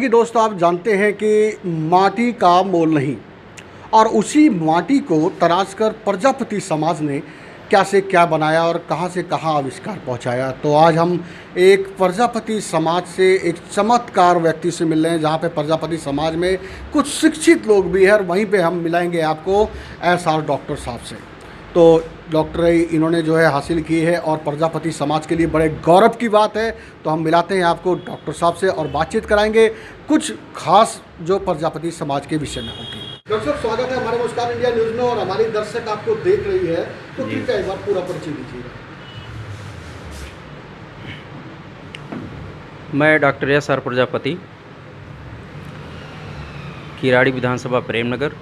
कि दोस्तों आप जानते हैं कि माटी का मोल नहीं, और उसी माटी को तराश कर प्रजापति समाज ने क्या से क्या बनाया और कहाँ से कहाँ आविष्कार पहुंचाया। तो आज हम एक प्रजापति समाज से एक चमत्कार व्यक्ति से मिल रहे हैं, जहाँ पे प्रजापति समाज में कुछ शिक्षित लोग भी हैं, और वहीं पे हम मिलाएंगे आपको SR डॉक्टर साहब से। तो डॉक्टरी इन्होंने जो है हासिल की है और प्रजापति समाज के लिए बड़े गौरव की बात है। तो हम मिलाते हैं आपको डॉक्टर साहब से और बातचीत कराएंगे कुछ खास जो प्रजापति समाज के विषय में होती है। डॉक्टर साहब, स्वागत है हमारे मुस्कान इंडिया न्यूज़ में, और हमारी दर्शक आपको देख रही है, तो कृपया एक बार पूरा परिचय दीजिएगा। मैं डॉक्टर SR प्रजापति, किराड़ी विधानसभा प्रेमनगर,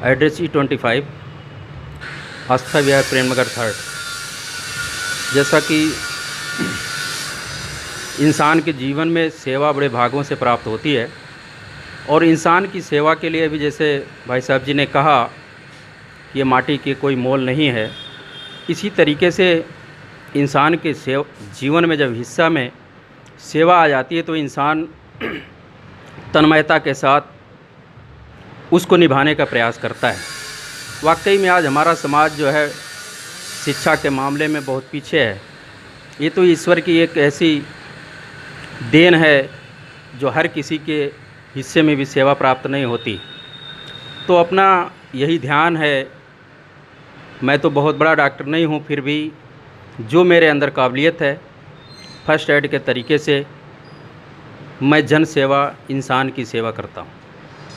एड्रेस E25, आस्था विहार प्रेमनगर 3। जैसा कि इंसान के जीवन में सेवा बड़े भागों से प्राप्त होती है, और इंसान की सेवा के लिए भी जैसे भाई साहब जी ने कहा कि ये माटी के कोई मोल नहीं है, इसी तरीके से इंसान के जीवन में जब हिस्सा में सेवा आ जाती है तो इंसान तन्मयता के साथ उसको निभाने का प्रयास करता है। वाकई में आज हमारा समाज जो है शिक्षा के मामले में बहुत पीछे है। ये तो ईश्वर की एक ऐसी देन है जो हर किसी के हिस्से में भी सेवा प्राप्त नहीं होती। तो अपना यही ध्यान है। मैं तो बहुत बड़ा डॉक्टर नहीं हूँ, फिर भी जो मेरे अंदर काबिलियत है, फर्स्ट एड के तरीके से मैं जन सेवा, इंसान की सेवा करता हूँ।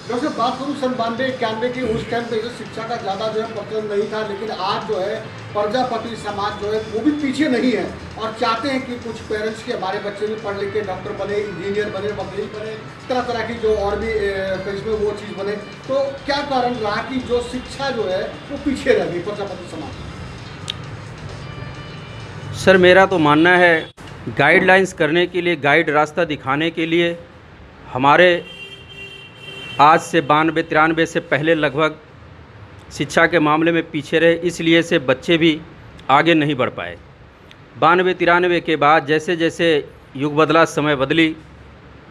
जैसे बात करूँ 92-91 की, उस टाइम पे जो शिक्षा का ज़्यादा जो है प्रचलन नहीं था, लेकिन आज जो है प्रजापति समाज जो है वो भी पीछे नहीं है और चाहते हैं कि कुछ पेरेंट्स के हमारे बच्चे भी पढ़ लिख के डॉक्टर बने, इंजीनियर बने, वकील बने, तरह तरह की जो और भी इसमें वो चीज़ बने। तो क्या कारण रहा कि जो शिक्षा जो है वो पीछे रह गई प्रजापति समाज? सर, मेरा तो मानना है गाइडलाइंस करने के लिए, गाइड रास्ता दिखाने के लिए हमारे आज से 92-93 से पहले लगभग शिक्षा के मामले में पीछे रहे, इसलिए से बच्चे भी आगे नहीं बढ़ पाए। 92-93 के बाद जैसे जैसे युग बदला, समय बदली,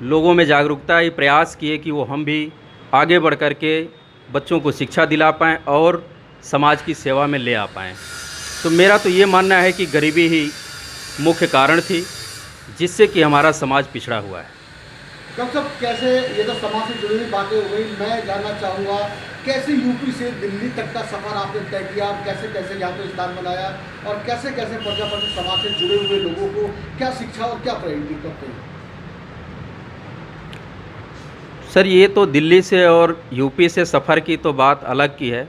लोगों में जागरूकता आई, प्रयास किए कि वो हम भी आगे बढ़ कर के बच्चों को शिक्षा दिला पाएँ और समाज की सेवा में ले आ पाएँ। तो मेरा तो ये मानना है कि गरीबी ही मुख्य कारण थी जिससे कि हमारा समाज पिछड़ा हुआ है। डॉक्टर साहब, कैसे ये तो समाज से जुड़ी हुई बातें हो गई, मैं जानना चाहूँगा कैसे यूपी से दिल्ली तक का सफ़र आपने तय किया, कैसे कैसे यहाँ पे स्थान बनाया, और कैसे कैसे प्रजापति समाज से जुड़े हुए लोगों को क्या शिक्षा और क्या प्रेरित करते हैं? सर, ये तो दिल्ली से और यूपी से सफ़र की तो बात अलग की है,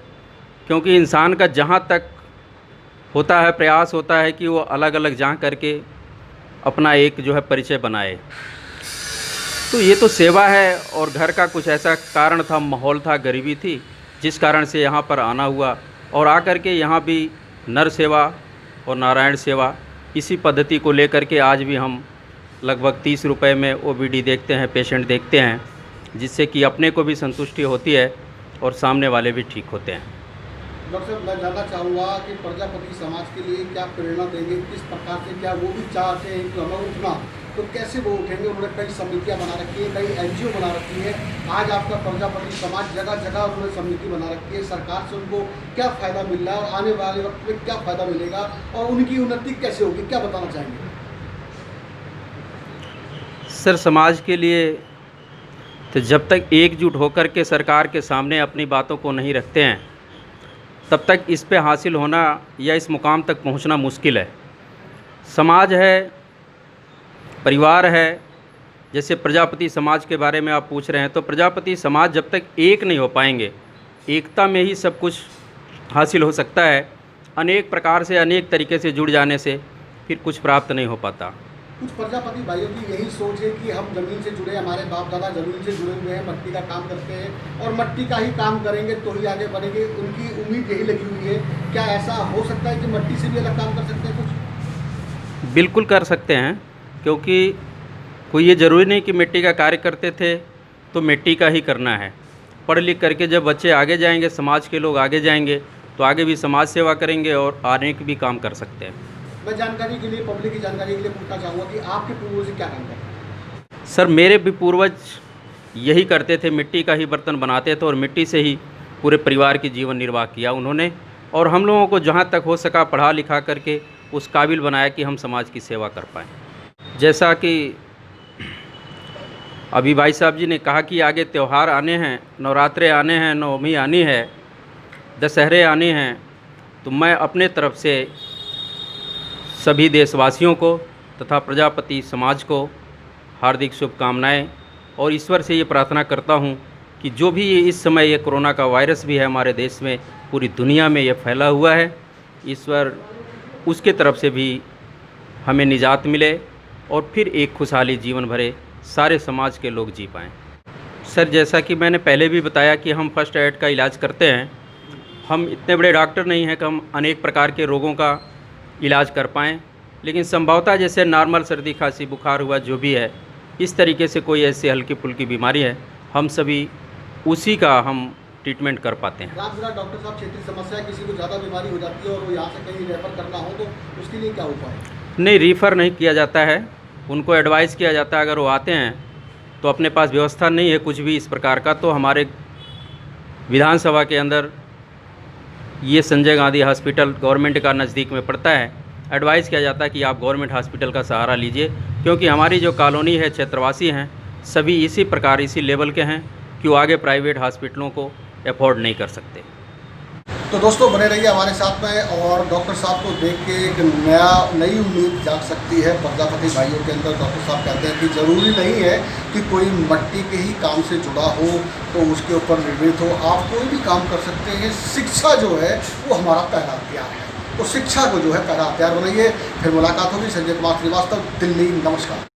क्योंकि इंसान का जहाँ तक होता है, प्रयास होता है कि वो अलग अलग जा करके अपना एक जो है परिचय बनाए। तो ये तो सेवा है, और घर का कुछ ऐसा कारण था, माहौल था, गरीबी थी, जिस कारण से यहाँ पर आना हुआ, और आकर के यहाँ भी नर सेवा और नारायण सेवा इसी पद्धति को लेकर के आज भी हम लगभग 30 रुपये में OPD देखते हैं, पेशेंट देखते हैं, जिससे कि अपने को भी संतुष्टि होती है और सामने वाले भी ठीक होते हैं। डॉक्टर साहब, मैं जानना चाहूँगा कि प्रजापति समाज के लिए क्या प्रेरणा देंगे, किस प्रकार से, क्या वो भी चाहते हैं कि हमें उठना, तो कैसे वो उठेंगे? उन्होंने कई समितियां बना रखी है, कई NGO बना रखी है। आज आपका प्रजापति समाज जगह जगह उन्होंने समिति बना रखी है। सरकार से उनको क्या फ़ायदा मिल रहा है और आने वाले वक्त में क्या फ़ायदा मिलेगा, और उनकी उन्नति कैसे होगी, क्या बताना चाहेंगे? सर, समाज के लिए तो जब तक एकजुट होकर के सरकार के सामने अपनी बातों को नहीं रखते हैं, तब तक इस पे हासिल होना या इस मुकाम तक पहुंचना मुश्किल है। समाज है, परिवार है। जैसे प्रजापति समाज के बारे में आप पूछ रहे हैं, तो प्रजापति समाज जब तक एक नहीं हो पाएंगे, एकता में ही सब कुछ हासिल हो सकता है। अनेक प्रकार से, अनेक तरीके से जुड़ जाने से फिर कुछ प्राप्त नहीं हो पाता। कुछ प्रजापति भाइयों की यही सोच है कि हम ज़मीन से जुड़े, हमारे बाप दादा ज़मीन से जुड़े हुए हैं, मट्टी का काम करते हैं और मट्टी का ही काम करेंगे तो ही आगे बढ़ेंगे, उनकी उम्मीद यही लगी हुई है। क्या ऐसा हो सकता है कि मट्टी से भी अलग काम कर सकते हैं कुछ? बिल्कुल कर सकते हैं, क्योंकि कोई ये ज़रूरी नहीं कि मिट्टी का कार्य करते थे तो मिट्टी का ही करना है। पढ़ लिख करके जब बच्चे आगे जाएंगे, समाज के लोग आगे जाएंगे, तो आगे भी समाज सेवा करेंगे और आने के भी काम कर सकते हैं। मैं जानकारी के लिए, पब्लिक की जानकारी के लिए पूछना चाहूँगा कि आपके पूर्वज क्या काम करते हैं? सर, मेरे भी पूर्वज यही करते थे, मिट्टी का ही बर्तन बनाते थे और मिट्टी से ही पूरे परिवार की जीवन निर्वाह किया उन्होंने। और हम लोगों को जहाँ तक हो सका पढ़ा लिखा करके उस काबिल बनाया कि हम समाज की सेवा कर पाएँ। जैसा कि अभी भाई साहब जी ने कहा कि आगे त्यौहार आने हैं, नवरात्रे आने हैं, नवमी आनी है, दशहरे आने हैं, तो मैं अपने तरफ से सभी देशवासियों को तथा प्रजापति समाज को हार्दिक शुभकामनाएं और ईश्वर से ये प्रार्थना करता हूँ कि जो भी इस समय ये कोरोना का वायरस भी है हमारे देश में, पूरी दुनिया में ये फैला हुआ है, ईश्वर उसके तरफ से भी हमें निजात मिले और फिर एक खुशहाली जीवन भरे सारे समाज के लोग जी पाएँ। सर, जैसा कि मैंने पहले भी बताया कि हम फर्स्ट एड का इलाज करते हैं। हम इतने बड़े डॉक्टर नहीं हैं कि हम अनेक प्रकार के रोगों का इलाज कर पाएँ, लेकिन संभवतः जैसे नॉर्मल सर्दी खांसी बुखार हुआ, जो भी है, इस तरीके से कोई ऐसी हल्की फुल्की बीमारी है, हम सभी उसी का हम ट्रीटमेंट कर पाते हैं। डॉक्टर साहब, क्षेत्रीय समस्या है, किसी को ज़्यादा बीमारी हो जाती है और वो यहाँ से कहीं रेफर करना हो तो उसके लिए क्या उपाय है? नहीं, रीफ़र नहीं किया जाता है, उनको एडवाइस किया जाता है। अगर वो आते हैं तो अपने पास व्यवस्था नहीं है कुछ भी इस प्रकार का, तो हमारे विधानसभा के अंदर ये संजय गांधी हॉस्पिटल गवर्नमेंट का नज़दीक में पड़ता है, एडवाइस किया जाता है कि आप गवर्नमेंट हॉस्पिटल का सहारा लीजिए, क्योंकि हमारी जो कॉलोनी है, क्षेत्रवासी हैं, सभी इसी प्रकार इसी लेवल के हैं कि वो आगे प्राइवेट हॉस्पिटलों को अफोर्ड नहीं कर सकते। तो दोस्तों, बने रहिए हमारे साथ में और डॉक्टर साहब को देख के एक नई उम्मीद जाग सकती है प्रजापति भाइयों के अंदर। डॉक्टर साहब कहते हैं कि ज़रूरी नहीं है कि कोई मिट्टी के ही काम से जुड़ा हो तो उसके ऊपर निर्मित हो, आप कोई भी काम कर सकते हैं। शिक्षा जो है वो हमारा पहला हथियार है, तो शिक्षा को जो है पहला हथियार बनाइए। फिर मुलाकात होगी। संजय कुमार श्रीवास्तव, दिल्ली। नमस्कार।